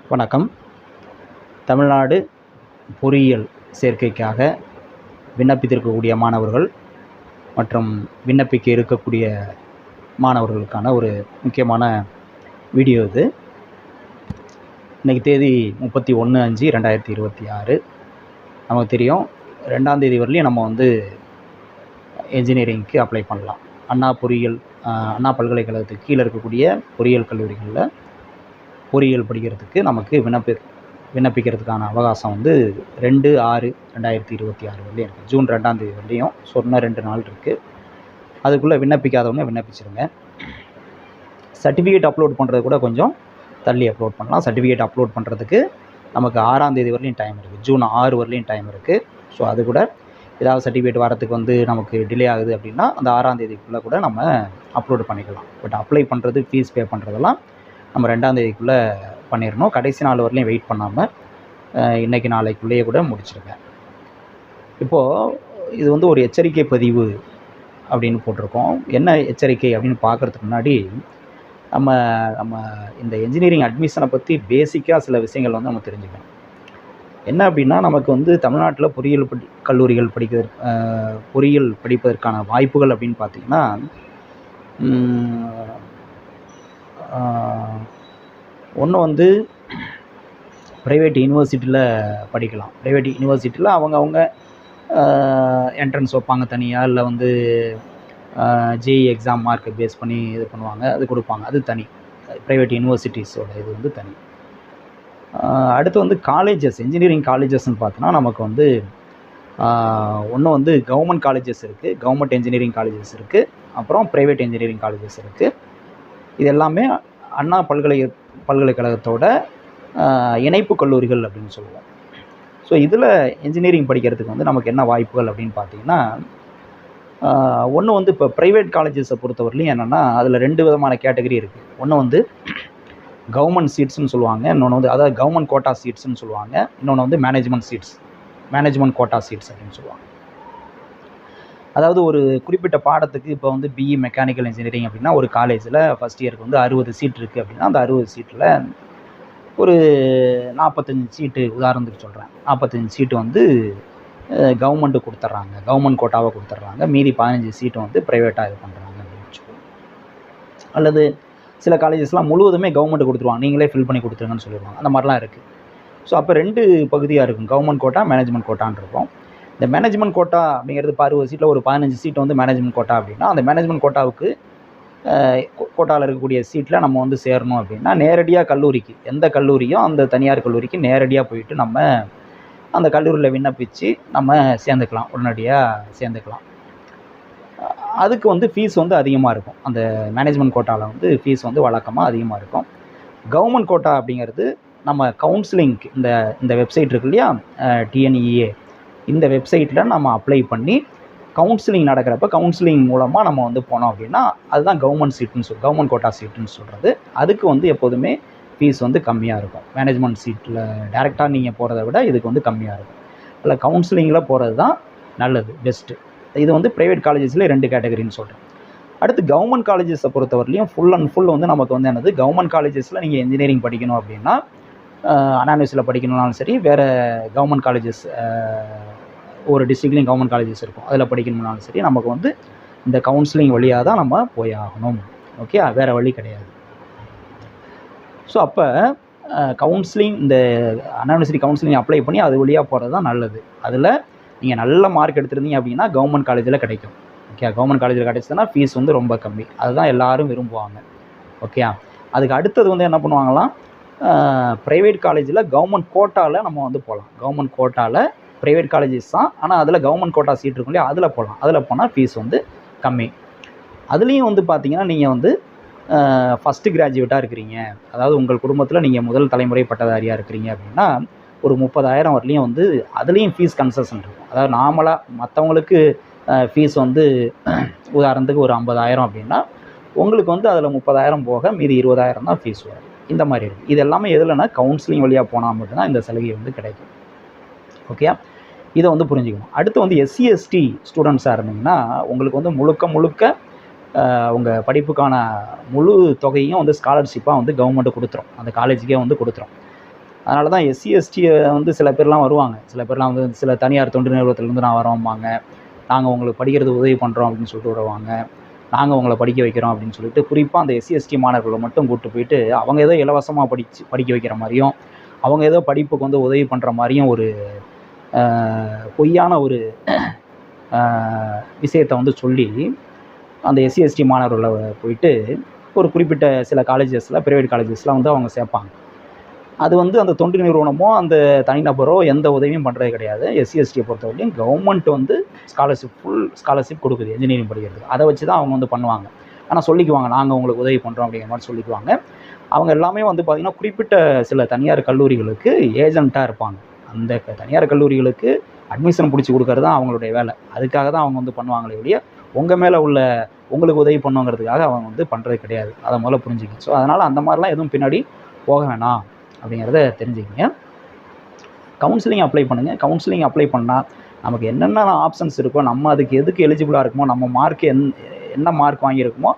வணக்கம். தமிழ்நாடு பொறியியல் சேர்க்கைக்காக விண்ணப்பித்திருக்கக்கூடிய மாணவர்கள் மற்றும் விண்ணப்பிக்க இருக்கக்கூடிய மாணவர்களுக்கான ஒரு முக்கியமான வீடியோ இது. இன்றைக்கி தேதி 31/5/2026. நமக்கு தெரியும் 2ஆம் தேதி வரலையும் நம்ம என்ஜினியரிங்க்கு அப்ளை பண்ணலாம். அண்ணா பல்கலைக்கழகத்துக்கு கீழே இருக்கக்கூடிய பொறியியல் கல்லூரிகளில் பொறியியல் படிக்கிறதுக்கு நமக்கு விண்ணப்பிக்கிறதுக்கான அவகாசம் 2/6/2026 வரலையும் இருக்குது. ஜூன் 2ஆம் தேதி வரலையும் சொன்ன 2 நாள் இருக்குது. அதுக்குள்ளே விண்ணப்பிக்காதவங்க விண்ணப்பிச்சிருங்க. சர்டிஃபிகேட் அப்லோட் பண்ணுறது கூட கொஞ்சம் தள்ளி அப்லோட் பண்ணலாம். சர்டிஃபிகேட் அப்லோட் பண்ணுறதுக்கு நமக்கு 6ஆம் தேதி வரலையும் டைம் இருக்குது. ஜூன் 6 வரலையும் டைம் இருக்குது. ஸோ அது கூட ஏதாவது சர்டிஃபிகேட் வரத்துக்கு நமக்கு டிலே ஆகுது அப்படின்னா அந்த 6ஆம் தேதிக்குள்ளே கூட நம்ம அப்லோடு பண்ணிக்கலாம். பட் அப்ளை பண்ணுறது, ஃபீஸ் பே பண்ணுறதெல்லாம் நம்ம 2ஆம் தேதிக்குள்ளே பண்ணிடணும். கடைசி நாள் வரலையும் வெயிட் பண்ணாமல் இன்றைக்கி நாளைக்குள்ளேயே கூட முடிச்சிருங்க. இப்போது இது ஒரு எச்சரிக்கை பதிவு அப்படின்னு போட்டிருக்கோம். என்ன எச்சரிக்கை அப்படின்னு பார்க்குறதுக்கு முன்னாடி நம்ம இந்த என்ஜினியரிங் அட்மிஷனை பற்றி பேசிக்காக சில விஷயங்கள் நம்ம தெரிஞ்சுக்கணும். என்ன அப்படின்னா, நமக்கு தமிழ்நாட்டில் கல்லூரிகள் பொறியியல் படிப்பதற்கான வாய்ப்புகள் அப்படின்னு பார்த்திங்கன்னா, ஒன்று ப்ரைவேட் யூனிவர்சிட்டியில் படிக்கலாம். ப்ரைவேட் யூனிவர்சிட்டியில் அவங்க என்ட்ரன்ஸ் வைப்பாங்க தனியாக, இல்லை ஜேஇ எக்ஸாம் மார்க்கை பேஸ் பண்ணி இது பண்ணுவாங்க, அது கொடுப்பாங்க. அது தனி. ப்ரைவேட் யூனிவர்சிட்டிஸோட இது தனி. அடுத்து காலேஜஸ், இன்ஜினியரிங் காலேஜஸ்ன்னு பார்த்தோன்னா நமக்கு ஒன்று கவர்மெண்ட் காலேஜஸ் இருக்குது, கவர்மெண்ட் இன்ஜினியரிங் காலேஜஸ் இருக்குது, அப்புறம் ப்ரைவேட் இன்ஜினியரிங் காலேஜஸ் இருக்குது. இது எல்லாமே அண்ணா பல்கலைக்கழகத்தோட இணைப்பு கல்லூரிகள் அப்படின்னு சொல்லுவோம். ஸோ இதில் இன்ஜினியரிங் படிக்கிறதுக்கு நமக்கு என்ன வாய்ப்புகள் அப்படின்னு பார்த்தீங்கன்னா, ஒன்று இப்போ ப்ரைவேட் காலேஜஸை பொறுத்தவரையிலையும் என்னென்னா, அதில் 2 விதமான கேட்டகரி இருக்குது. ஒன்று கவர்மெண்ட் சீட்ஸ்னு சொல்லுவாங்க, இன்னொன்று அதாவது கவர்மெண்ட் கோட்டா சீட்ஸ்னு சொல்லுவாங்க, இன்னொன்று மேனேஜ்மெண்ட் கோட்டா சீட்ஸ் அப்படின்னு சொல்லுவாங்க. அதாவது ஒரு குறிப்பிட்ட பாடத்துக்கு இப்போ பிஇ மெக்கானிக்கல் இன்ஜினியரிங் அப்படின்னா ஒரு காலேஜில் ஃபஸ்ட் இயருக்கு 60 சீட் இருக்குது அப்படின்னா அந்த 60 சீட்டில் ஒரு 45 சீட்டு, உதாரணத்துக்கு சொல்கிறேன், 45 சீட்டு கவர்மெண்ட்டு கொடுத்துட்றாங்க, கவர்மெண்ட் கோட்டாவை கொடுத்துட்றாங்க. மீதி 15 சீட்டு ப்ரைவேட்டாக இது பண்ணுறாங்க அப்படின்னு வச்சுக்கோங்க. அல்லது சில காலேஜஸ்லாம் முழுவதுமே கவர்மெண்ட்டு கொடுத்துருவாங்க, நீங்களே ஃபில் பண்ணி கொடுத்துருங்கன்னு சொல்லிடுவாங்க. அந்த மாதிரிலாம் இருக்குது. ஸோ அப்போ 2 பகுதியாக இருக்கும், கவர்மெண்ட் கோட்டா, மேனேஜ்மெண்ட் கோட்டான்னு இருக்கும். இந்த மேனேஜ்மெண்ட் கோட்டா அப்படிங்கிறது 60 சீட்டில் ஒரு 15 சீட்டு மேனேஜ்மெண்ட் கோட்டா அப்படின்னா, அந்த மேனேஜ்மெண்ட் கோட்டாவுக்கு கோட்டாவில் இருக்கக்கூடிய சீட்டில் நம்ம சேரணும் அப்படின்னா நேரடியாக கல்லூரிக்கு, எந்த கல்லூரியோ அந்த தனியார் கல்லூரிக்கு நேரடியாக போயிட்டு நம்ம அந்த கல்லூரியில் விண்ணப்பித்து நம்ம சேர்ந்துக்கலாம், உடனடியாக சேர்ந்துக்கலாம். அதுக்கு ஃபீஸ் அதிகமாக இருக்கும். அந்த மேனேஜ்மெண்ட் கோட்டாவில் ஃபீஸ் வழக்கமாக அதிகமாக இருக்கும். கவர்மெண்ட் கோட்டா அப்படிங்கிறது நம்ம கவுன்சிலிங்க்கு இந்த வெப்சைட் இருக்கு இல்லையா, டிஎன்இஏ, இந்த வெப்சைட்டில் நம்ம அப்ளை பண்ணி கவுன்சிலிங் நடக்கிறப்ப கவுன்சிலிங் மூலமாக நம்ம போனோம் அப்படின்னா அதுதான் கவர்மெண்ட் கோட்டா சீட்டுன்னு சொல்கிறது. அதுக்கு எப்போதுமே ஃபீஸ் கம்மியாக இருக்கும். மேனேஜ்மெண்ட் சீட்டில் டேரெக்டாக நீங்கள் போகிறத விட இதுக்கு கம்மியாக இருக்கும். அதில் கவுன்சிலிங்கில் போகிறது தான் நல்லது, பெஸ்ட்டு. இது ப்ரைவேட் காலேஜஸில் 2 கேட்டகரின்னு சொல்கிறேன். அடுத்து கவர்மெண்ட் காலேஜஸை பொறுத்தவரையிலையும் ஃபுல் அண்ட் ஃபுல் நமக்கு என்னது, கவர்மெண்ட் காலேஜஸில் நீங்கள் இன்ஜினியரிங் படிக்கணும் அப்படின்னா, அனானிவஸில் படிக்கணும்னாலும் சரி, வேறு கவர்மெண்ட் காலேஜஸ் ஒரு டிஸ்ட்ரிக்ட்லேயும் கவர்மெண்ட் காலேஜஸ் இருக்கும், அதில் படிக்கணும்னாலும் சரி, நமக்கு இந்த கவுன்சிலிங் வழியாக தான் நம்ம போய் ஆகணும். ஓகே, வேறு வழி கிடையாது. ஸோ அப்போ கவுன்சிலிங், இந்த அனானிவர்சிட்டி கவுன்சிலிங் அப்ளை பண்ணி அது வழியாக போகிறது தான் நல்லது. அதில் நீங்கள் நல்ல மார்க் எடுத்துருந்தீங்க அப்படின்னா கவர்மெண்ட் காலேஜில் கிடைக்கும். ஓகே, கவர்மெண்ட் காலேஜில் கிடைச்சதுன்னா ஃபீஸ் ரொம்ப கம்மி. அதுதான் எல்லோரும் விரும்புவாங்க. ஓகே, அதுக்கு அடுத்தது என்ன பண்ணுவாங்களாம், ப்ரைவேட் காலேஜில் கவர்மெண்ட் கோட்டாவில் நம்ம போகலாம். கவர்மெண்ட் கோட்டாவில் ப்ரைவேட் காலேஜஸ் தான், ஆனால் அதில் கவர்மெண்ட் கோட்டா சீட் இருக்கும் இல்லையா, அதில் போகலாம். அதில் போனால் ஃபீஸ் கம்மி. அதுலேயும் பார்த்தீங்கன்னா நீங்கள் ஃபஸ்ட்டு கிராஜுவேட்டாக இருக்கிறீங்க, அதாவது உங்கள் குடும்பத்தில் நீங்கள் முதல் தலைமுறை பட்டதாரியாக இருக்கிறீங்க அப்படின்னா ஒரு 30,000 வரலையும் அதுலேயும் ஃபீஸ் கன்செஷன் இருக்கும். அதாவது நார்மலாக மற்றவங்களுக்கு ஃபீஸ் உதாரணத்துக்கு ஒரு 50,000 அப்படின்னா உங்களுக்கு அதில் 30,000 போக மீதி 20,000 தான் ஃபீஸ் வரும். இந்த மாதிரி இருக்குது. இது எல்லாமே எதுலன்னா கவுன்சிலிங் வழியாக போனால் மட்டும்தான் இந்த சலுகை கிடைக்கும். ஓகே, இதை புரிஞ்சுக்கணும். அடுத்து எஸ்சி எஸ்டி ஸ்டூடெண்ட்ஸாக இருந்தீங்கன்னா உங்களுக்கு முழுக்க உங்கள் படிப்புக்கான முழு தொகையும் ஸ்காலர்ஷிப்பாக கவர்மெண்ட்டு கொடுத்துரும், அந்த காலேஜுக்கே கொடுத்துரும். அதனால தான் எஸ்சி எஸ்டி வந்து சில பேர்லாம் வருவாங்க. சில பேர்லாம் வந்து சில தனியார் தொண்டு நிறுவனத்துலேருந்து நான் வரோம்பாங்க. நாங்கள் உங்களுக்கு படிக்கிறது உதவி பண்ணுறோம் அப்படின்னு சொல்லிட்டு வருவாங்க. நாங்கள் உங்களை படிக்க வைக்கிறோம் அப்படின்னு சொல்லிட்டு குறிப்பாக அந்த எஸ்சி எஸ்டி மாணவர்களை மட்டும் கூப்பிட்டு போயிட்டு அவங்க ஏதோ இலவசமாக படிக்க வைக்கிற மாதிரியும் அவங்க ஏதோ படிப்புக்கு வந்து உதவி பண்ணுற மாதிரியும் ஒரு பொய்யான ஒரு விஷயத்தை வந்து சொல்லி அந்த எஸ்சி எஸ்டி மாணவர்களை போயிட்டு ஒரு குறிப்பிட்ட சில காலேஜஸில் ப்ரைவேட் காலேஜஸில் வந்து அவங்க சேர்ப்பாங்க. அது வந்து அந்த தொண்டு நிறுவனமோ அந்த தனிநபரோ எந்த உதவியும் பண்ணுறது கிடையாது. எஸ்சி எஸ்டியை பொறுத்தவரையும் கவர்மெண்ட் வந்து ஃபுல் ஸ்காலர்ஷிப் கொடுக்குது இன்ஜினியரிங் படிக்கிறதுக்கு. அதை வச்சு தான் அவங்க வந்து பண்ணுவாங்க. ஆனால் சொல்லிக்குவாங்க நாங்கள் உங்களுக்கு உதவி பண்ணுறோம் அப்படிங்கிற மாதிரி சொல்லிக்குவாங்க. அவங்க எல்லாமே வந்து பார்த்திங்கன்னா குறிப்பிட்ட சில தனியார் கல்லூரிகளுக்கு ஏஜெண்ட்டாக இருப்பாங்க. அந்த தனியார் கல்லூரிகளுக்கு அட்மிஷன் பிடிச்சி கொடுக்கறது தான் அவங்களுடைய வேலை. அதுக்காக தான் அவங்க வந்து பண்ணுவாங்களே ஒழிய உங்கள் மேலே உள்ள உங்களுக்கு உதவி பண்ணுங்கிறதுக்காக அவங்க வந்து பண்ணுறது கிடையாது. அதை முதல்ல புரிஞ்சுக்கங்க. ஸோ அதனால் அந்த மாதிரிலாம் எதுவும் பின்னாடி போக வேணாம் அப்படிங்கிறத தெரிஞ்சுக்கங்க. கவுன்சிலிங் அப்ளை பண்ணுங்கள். கவுன்சிலிங் அப்ளை பண்ணால் நமக்கு என்னென்ன ஆப்ஷன்ஸ் இருக்கோ, நம்ம அதுக்கு எதுக்கு எலிஜிபிளாக இருக்குமோ, நம்ம மார்க்கு என்ன மார்க் வாங்கியிருக்குமோ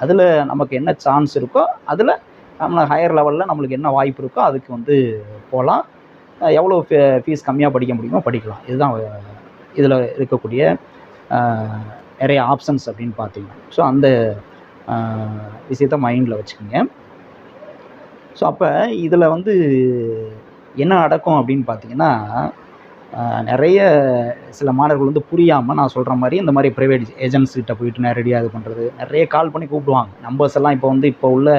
அதில் நமக்கு என்ன சான்ஸ் இருக்கோ அதில் நம்ம ஹையர் லெவலில் நம்மளுக்கு என்ன வாய்ப்பு இருக்கோ அதுக்கு வந்து போகலாம். எவ்வளோ ஃபீஸ் கம்மியாக படிக்க முடியுமோ படிக்கலாம். இதுதான் இதில் இருக்கக்கூடிய நிறைய ஆப்ஷன்ஸ் அப்படின்னு பார்த்தீங்கன்னா. ஸோ அந்த விஷயத்தை மைண்டில் வச்சுக்கோங்க. ஸோ அப்போ இதில் வந்து என்ன நடக்கும் அப்படின்னு பார்த்தீங்கன்னா, நிறைய சில மாணவர்கள் வந்து புரியாமல் நான் சொல்கிற மாதிரி இந்த மாதிரி ப்ரைவேட் ஏஜென்ட்ஸ்கிட்ட போயிட்டு நேரடியாக இது பண்ணுறது, நிறைய கால் பண்ணி கூப்பிடுவாங்க. நம்பர்ஸ் எல்லாம் இப்போ உள்ள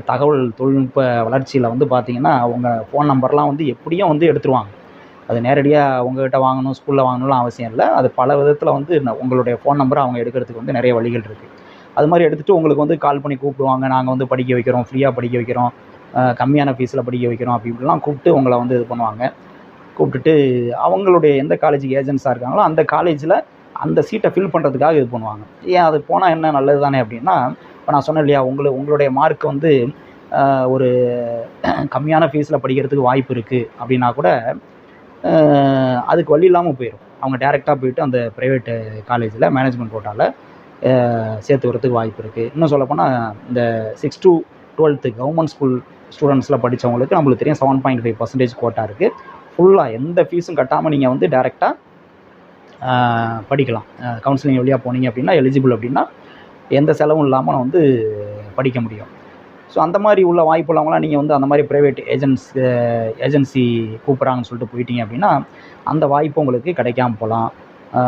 தகவல் தொழில்நுட்ப வளர்ச்சியில் வந்து பார்த்திங்கன்னா உங்கள் ஃபோன் நம்பர்லாம் வந்து எப்படியும் வந்து எடுத்துருவாங்க. அது நேரடியாக உங்கள்கிட்ட வாங்கணும், ஸ்கூலில் வாங்கணும்லாம் அவசியம் இல்லை. அது பல விதத்தில் வந்து உங்களுடைய ஃபோன் நம்பரை அவங்க எடுக்கிறதுக்கு வந்து நிறைய வழிகள் இருக்குது. அது மாதிரி எடுத்துகிட்டு உங்களுக்கு வந்து கால் பண்ணி கூப்பிடுவாங்க. நாங்கள் வந்து படிக்க வைக்கிறோம், ஃப்ரீயாக படிக்க வைக்கிறோம், கம்மியான ஃபீஸில் படிக்க வைக்கிறோம் அப்படி இப்படிலாம் கூப்பிட்டு உங்களை வந்து இது பண்ணுவாங்க. கூப்பிட்டுட்டு அவங்களுடைய எந்த காலேஜுக்கு ஏஜென்ட்ஸாக இருக்காங்களோ அந்த காலேஜில் அந்த சீட்டை ஃபில் பண்ணுறதுக்காக இது பண்ணுவாங்க. ஏன் அது போனால் என்ன நல்லது தானே அப்படின்னா, இப்போ நான் சொன்னேன் இல்லையா, உங்களுடைய மார்க் வந்து ஒரு கம்மியான ஃபீஸில் படிக்கிறதுக்கு வாய்ப்பு இருக்குது அப்படின்னா கூட அதுக்கு வழி இல்லாமல் போயிடும். அவங்க டேரெக்டாக போயிட்டு அந்த ப்ரைவேட்டு காலேஜில் மேனேஜ்மெண்ட் கோட்டாவில் சேர்த்து வரதுக்கு வாய்ப்பு இருக்குது. இன்னும் சொல்லப்போனால் இந்த 6 to 12th கவர்மெண்ட் ஸ்கூல் ஸ்டூடெண்ட்ஸில் படித்தவங்களுக்கு நம்மளுக்கு தெரியும் 7.5% கோட்டா இருக்குது. ஃபுல்லாக எந்த ஃபீஸும் கட்டாமல் நீங்கள் வந்து டேரெக்டாக படிக்கலாம். கவுன்சிலிங் வழியாக போனீங்க அப்படின்னா எலிஜிபிள் அப்படின்னா எந்த செலவும் இல்லாமல் வந்து படிக்க முடியும். ஸோ அந்த மாதிரி உள்ள வாய்ப்பு உள்ளவங்களாம் நீங்கள் வந்து அந்த மாதிரி ப்ரைவேட் ஏஜென்சி கூப்பிட்றாங்கன்னு சொல்லிட்டு போயிட்டீங்க அப்படின்னா அந்த வாய்ப்பு உங்களுக்கு கிடைக்காம போகலாம்.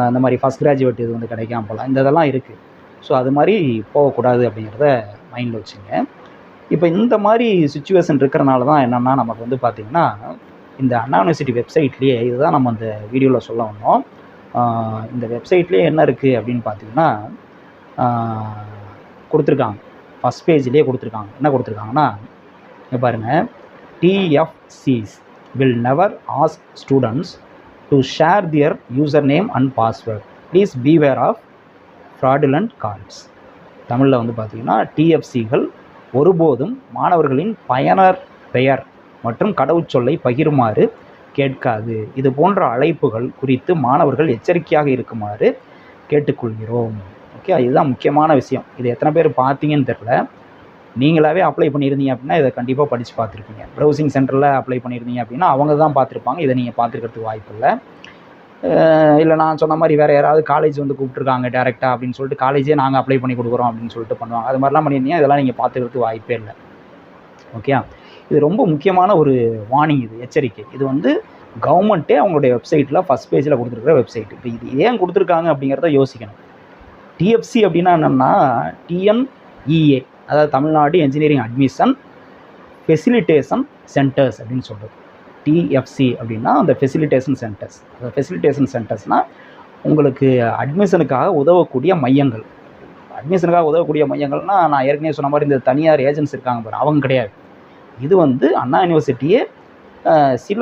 இந்த மாதிரி ஃபஸ்ட் கிராஜுவேட் இது வந்து கிடைக்காம போகலாம். இந்த இதெல்லாம் இருக்குது. ஸோ அது மாதிரி போகக்கூடாது அப்படிங்கிறத மைண்டில் வச்சுங்க. இப்போ இந்த மாதிரி சுச்சுவேஷன் இருக்கிறனால தான் என்னென்னா நமக்கு வந்து பார்த்திங்கன்னா இந்த அண்ணா யூனிவர்சிட்டி வெப்சைட்லேயே இதுதான் நம்ம இந்த வீடியோவில் சொல்ல வந்தோம். இந்த வெப்சைட்லேயே என்ன இருக்குது அப்படின்னு பார்த்தீங்கன்னா கொடுத்துருக்காங்க. ஃபஸ்ட் பேஜ்லேயே கொடுத்துருக்காங்க. என்ன கொடுத்துருக்காங்கன்னா இங்கே பாருங்கள், TFCs will never ask students to share their username and password. Please beware of fraudulent cards. தமிழில் வந்து பார்த்திங்கன்னா TFCகள் ஒருபோதும் மாணவர்களின் பயனர் பெயர் மற்றும் கடவுச்சொல்லை பகிருமாறு கேட்காது. இது போன்ற அழைப்புகள் குறித்து மாணவர்கள் எச்சரிக்கையாக இருக்குமாறு கேட்டுக்கொள்கிறோம். ஓகே, இதுதான் முக்கியமான விஷயம். இது எத்தனை பேர் பார்த்தீங்கன்னு தெரில. நீங்களாவே அப்ளை பண்ணியிருந்தீங்க அப்படின்னா இதை கண்டிப்பாக படித்து பார்த்துருப்பீங்க. ப்ரௌசிங் சென்டரில் அப்ளை பண்ணியிருந்தீங்க அப்படின்னா அவங்க தான் பார்த்துருப்பாங்க. இதை நீங்கள் பார்த்துக்கிறதுக்கு வாய்ப்பு இல்லை. இல்லை நான் சொன்ன மாதிரி வேறு யாராவது காலேஜ் வந்து கூப்பிட்ருக்காங்க டேரெக்டாக அப்படின்னு சொல்லிட்டு காலேஜே நாங்கள் அப்ளை பண்ணி கொடுக்குறோம் அப்படின்னு சொல்லிட்டு பண்ணுவாங்க. அது மாதிரிலாம் பண்ணியிருந்தீங்க, இதெல்லாம் நீங்கள் பார்த்துக்கிறதுக்கு வாய்ப்பே இல்லை. ஓகே, இது ரொம்ப முக்கியமான ஒரு வார்னிங், இது எச்சரிக்கை. இது வந்து கவர்மெண்ட்டே அவங்களுடைய வெப்சைட்டில் ஃபஸ்ட் பேஜில் கொடுத்துருக்குற வெப்சைட். இப்போ இது ஏன் கொடுத்துருக்காங்க அப்படிங்கிறத யோசிக்கணும். TFC அப்படின்னா என்னென்னா TNEA, அதாவது Tamil Nadu engineering admission facilitation centres அப்படின்னு சொல்கிறது. TFC அப்படின்னா அந்த ஃபெசிலிட்டேஷன் சென்டர்ஸ். அந்த ஃபெசிலிட்டேஷன் சென்டர்ஸ்னால் உங்களுக்கு அட்மிஷனுக்காக உதவக்கூடிய மையங்கள். அட்மிஷனுக்காக உதவக்கூடிய மையங்கள்னால் நான் ஏற்கனவே சொன்ன மாதிரி இந்த தனியார் ஏஜென்ட்ஸ் இருக்காங்க பாரு, அவங்க கிடையாது. இது வந்து அண்ணா யூனிவர்சிட்டியே சில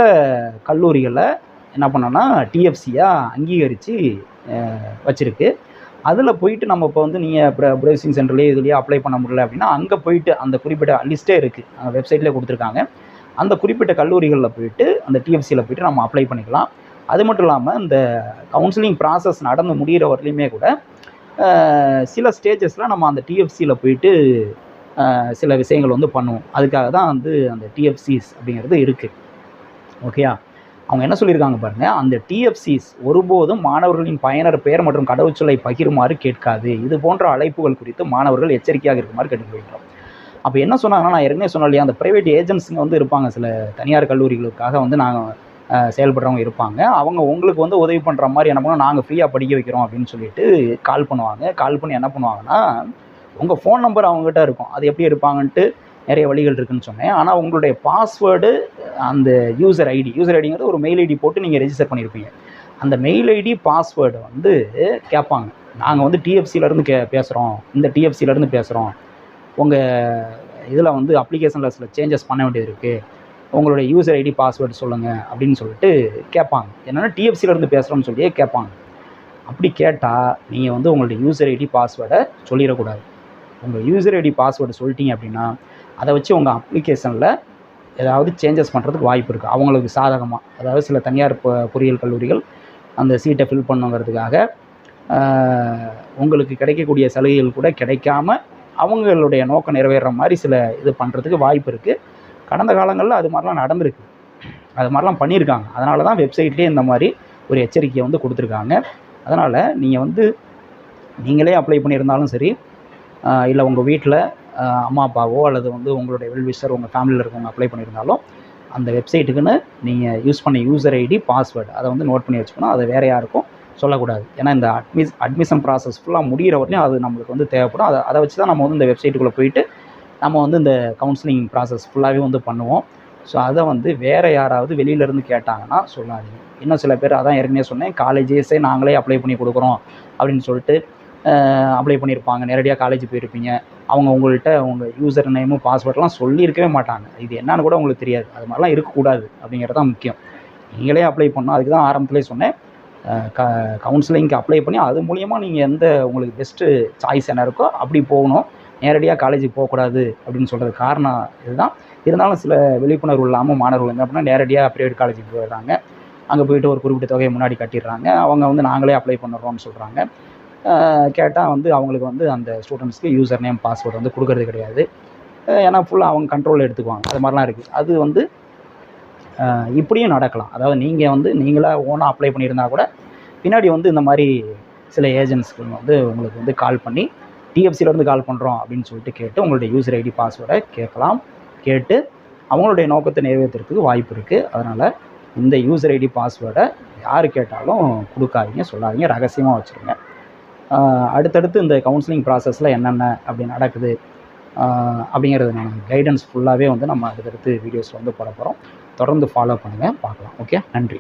கல்லூரிகளை என்ன பண்ணோன்னா TFCயாக அங்கீகரித்து வச்சுருக்கு. அதில் போயிட்டு நம்ம இப்போ வந்து நீங்கள் ப்ரௌசிங் சென்டர்லேயே இதுலேயே அப்ளை பண்ண முடியல அப்படின்னா அங்கே போயிட்டு அந்த குறிப்பிட்ட லிஸ்ட்டே இருக்குது, அந்த வெப்சைட்லேயே கொடுத்துருக்காங்க. அந்த குறிப்பிட்ட கல்லூரிகளில் போயிட்டு அந்த TFCயில் போயிட்டு நம்ம அப்ளை பண்ணிக்கலாம். அது மட்டும் இல்லாமல் இந்த கவுன்சிலிங் ப்ராசஸ் நடந்து முடிகிற வரலையுமே கூட சில ஸ்டேஜஸில் நம்ம அந்த TFCயில் போயிட்டு சில விஷயங்கள் வந்து பண்ணுவோம். அதுக்காக தான் வந்து அந்த டிஎஃப்சிஸ் அப்படிங்கிறது இருக்குது. ஓகேயா? அவங்க என்ன சொல்லியிருக்காங்க பாருங்கள், அந்த டிஎஃப்சிஸ் ஒருபோதும் மாணவர்களின் பயனர் பெயர் மற்றும் கடவுச்சொல்லை பகிருமாறு கேட்காது. இது போன்ற அழைப்புகள் குறித்து மாணவர்கள் எச்சரிக்கையாக இருக்குமாறு கேட்டுக்கொள்கிறோம். அப்போ என்ன சொன்னாங்கன்னா, நான் ஏற்கனவே சொன்னேன் இல்லையா, அந்த ப்ரைவேட் ஏஜென்ட்ஸுங்க வந்து இருப்பாங்க, சில தனியார் கல்லூரிகளுக்காக வந்து நாங்கள் செயல்படுறவங்க இருப்பாங்க. அவங்க உங்களுக்கு வந்து உதவி பண்ணுற மாதிரி என்ன பண்ணுவோம், நாங்கள் ஃப்ரீயாக படிக்க வைக்கிறோம் அப்படின்னு சொல்லிட்டு கால் பண்ணுவாங்க. கால் பண்ணி என்ன பண்ணுவாங்கன்னா, உங்கள் ஃபோன் நம்பர் அவங்ககிட்ட இருக்கும். அது எப்படி இருப்பாங்கன்ட்டு நிறைய வழிகள் இருக்குதுன்னு சொன்னேன். ஆனால் உங்களுடைய பாஸ்வேர்டு, அந்த யூசர் ஐடிங்கிறது ஒரு மெயில் ஐடி போட்டு நீங்கள் ரெஜிஸ்டர் பண்ணியிருப்பீங்க. அந்த மெயில் ஐடி பாஸ்வேர்டு வந்து கேட்பாங்க. நாங்கள் வந்து டிஎஃப்சிலேருந்து பேசுகிறோம், இந்த டிஎஃப்சிலேருந்து பேசுகிறோம், உங்கள் இதில் வந்து அப்ளிகேஷனில் சில சேஞ்சஸ் பண்ண வேண்டியது இருக்குது, உங்களுடைய யூசர் ஐடி பாஸ்வேர்டு சொல்லுங்கள் அப்படின்னு சொல்லிட்டு கேட்பாங்க. என்னென்னா டிஎஃப்சிலேருந்து பேசுகிறோன்னு சொல்லியே கேட்பாங்க. அப்படி கேட்டால் நீங்கள் வந்து உங்களுடைய யூசர் ஐடி பாஸ்வேர்டை சொல்லிடக்கூடாது. உங்கள் யூசர் ஐடி பாஸ்வேர்டு சொல்லிட்டீங்க அப்படின்னா அதை வச்சு உங்கள் அப்ளிகேஷனில் ஏதாவது சேஞ்சஸ் பண்ணுறதுக்கு வாய்ப்பு இருக்குது, அவங்களுக்கு சாதகமாக. அதாவது சில தனியார் பொறியியல் கல்லூரிகள் அந்த சீட்டை ஃபில் பண்ணுங்கிறதுக்காக உங்களுக்கு கிடைக்கக்கூடிய சலுகைகள் கூட கிடைக்காம அவங்களுடைய நோக்கம் நிறைவேற மாதிரி சில இது பண்ணுறதுக்கு வாய்ப்பு இருக்குது. கடந்த காலங்களில் அது மாதிரிலாம் நடந்திருக்கு, அது மாதிரிலாம் பண்ணியிருக்காங்க. அதனால தான் வெப்சைட்லேயே இந்த மாதிரி ஒரு எச்சரிக்கையை வந்து கொடுத்துருக்காங்க. அதனால் நீங்கள் வந்து நீங்களே அப்ளை பண்ணியிருந்தாலும் சரி, இல்லை உங்கள் வீட்டில் அம்மா அப்பாவோ அல்லது வந்து உங்களுடைய வெல்விஷர் உங்கள் ஃபேமிலியில் இருக்கவங்க அப்ளை பண்ணியிருந்தாலும் அந்த வெப்சைட்டுக்குன்னு நீங்கள் யூஸ் பண்ண யூசர் ஐடி பாஸ்வேர்டு அதை வந்து நோட் பண்ணி வச்சுக்கணும். அதை வேறு யாருக்கும் சொல்லக்கூடாது. ஏன்னா இந்த அட்மிஷன் ப்ராசஸ் ஃபுல்லாக முடிகிற வரையும் அது நம்மளுக்கு வந்து தேவைப்படும். அதை வச்சு தான் நம்ம வந்து இந்த வெப்சைட்டுக்குள்ளே போயிட்டு நம்ம வந்து இந்த கவுன்சிலிங் ப்ராசஸ் ஃபுல்லாகவே வந்து பண்ணுவோம். ஸோ அதை வந்து வேறு யாராவது வெளியிலேருந்து கேட்டாங்கன்னா சொல்லாதீங்க. இன்னும் சில பேர் அதான் ஏற்கனவே சொன்னேன், காலேஜஸே நாங்களே அப்ளை பண்ணி கொடுக்குறோம் அப்படின்னு சொல்லிட்டு அப்ளை பண்ணியிருப்பாங்க. நேரடியாக காலேஜ் போயிருப்பீங்க. அவங்க உங்கள்கிட்ட உங்கள் யூசர் நேமும் பாஸ்வேர்டெலாம் சொல்லியிருக்கவே மாட்டாங்க. இது என்னன்னு கூட உங்களுக்கு தெரியாது. அது மாதிரிலாம் இருக்கக்கூடாது அப்படிங்கிறது தான் முக்கியம். நீங்களே அப்ளை பண்ணணும். அதுக்கு தான் ஆரம்பத்திலே சொன்னேன், கவுன்சிலிங்க்கு அப்ளை பண்ணி அது மூலிமா நீங்கள் எந்த உங்களுக்கு பெஸ்ட்டு சாய்ஸ் என்ன இருக்கோ அப்படி போகணும். நேரடியாக காலேஜுக்கு போகக்கூடாது அப்படின்னு சொல்கிறது காரணம் இதுதான். இருந்தாலும் சில விழிப்புணர்வு இல்லாமல் மாணவர்கள் என்ன பண்ணால் நேரடியாக ப்ரைவேட் காலேஜுக்கு போயிடுறாங்க. அங்கே போய்ட்டு ஒரு குறிப்பிட்ட தொகையை முன்னாடி கட்டிடுறாங்க. அவங்க வந்து நாங்களே அப்ளை பண்ணுறோம்னு சொல்கிறாங்க. கேட்டால் வந்து அவங்களுக்கு வந்து அந்த ஸ்டூடெண்ட்ஸ்க்கு யூசர் நேம் பாஸ்வேர்டு வந்து கொடுக்கறது கிடையாது. ஏன்னா ஃபுல்லாக அவங்க கண்ட்ரோலில் எடுத்துக்குவாங்க. அது மாதிரிலாம் இருக்குது. அது வந்து இப்படியும் நடக்கலாம். அதாவது நீங்கள் வந்து நீங்களாக ஓனாக அப்ளை பண்ணியிருந்தா கூட பின்னாடி வந்து இந்த மாதிரி சில ஏஜென்ட்ஸ்கள் வந்து உங்களுக்கு வந்து கால் பண்ணி டிஎஃப்சிலேருந்து கால் பண்ணுறோம் அப்படின்னு சொல்லிட்டு கேட்டு உங்களுடைய யூசர் ஐடி பாஸ்வேர்டை கேட்கலாம். கேட்டு அவங்களுடைய நோக்கத்தை நிறைவேற்றுறதுக்கு வாய்ப்பு இருக்குது. அதனால் இந்த யூசர் ஐடி பாஸ்வேர்டை யார் கேட்டாலும் கொடுக்காதீங்க, சொல்லாதீங்க, ரகசியமாக வச்சுருங்க. அடுத்தடுத்து இந்த கவுன்சிலிங் ப்ராசஸில் என்னென்ன அப்படி நடக்குது அப்படிங்கிறது நான் கைடன்ஸ் ஃபுல்லாகவே வந்து நம்ம அடுத்தடுத்து வீடியோஸில் வந்து போட போகிறோம். தொடர்ந்து ஃபாலோ பண்ணுங்கள், பார்க்கலாம். ஓகே, நன்றி.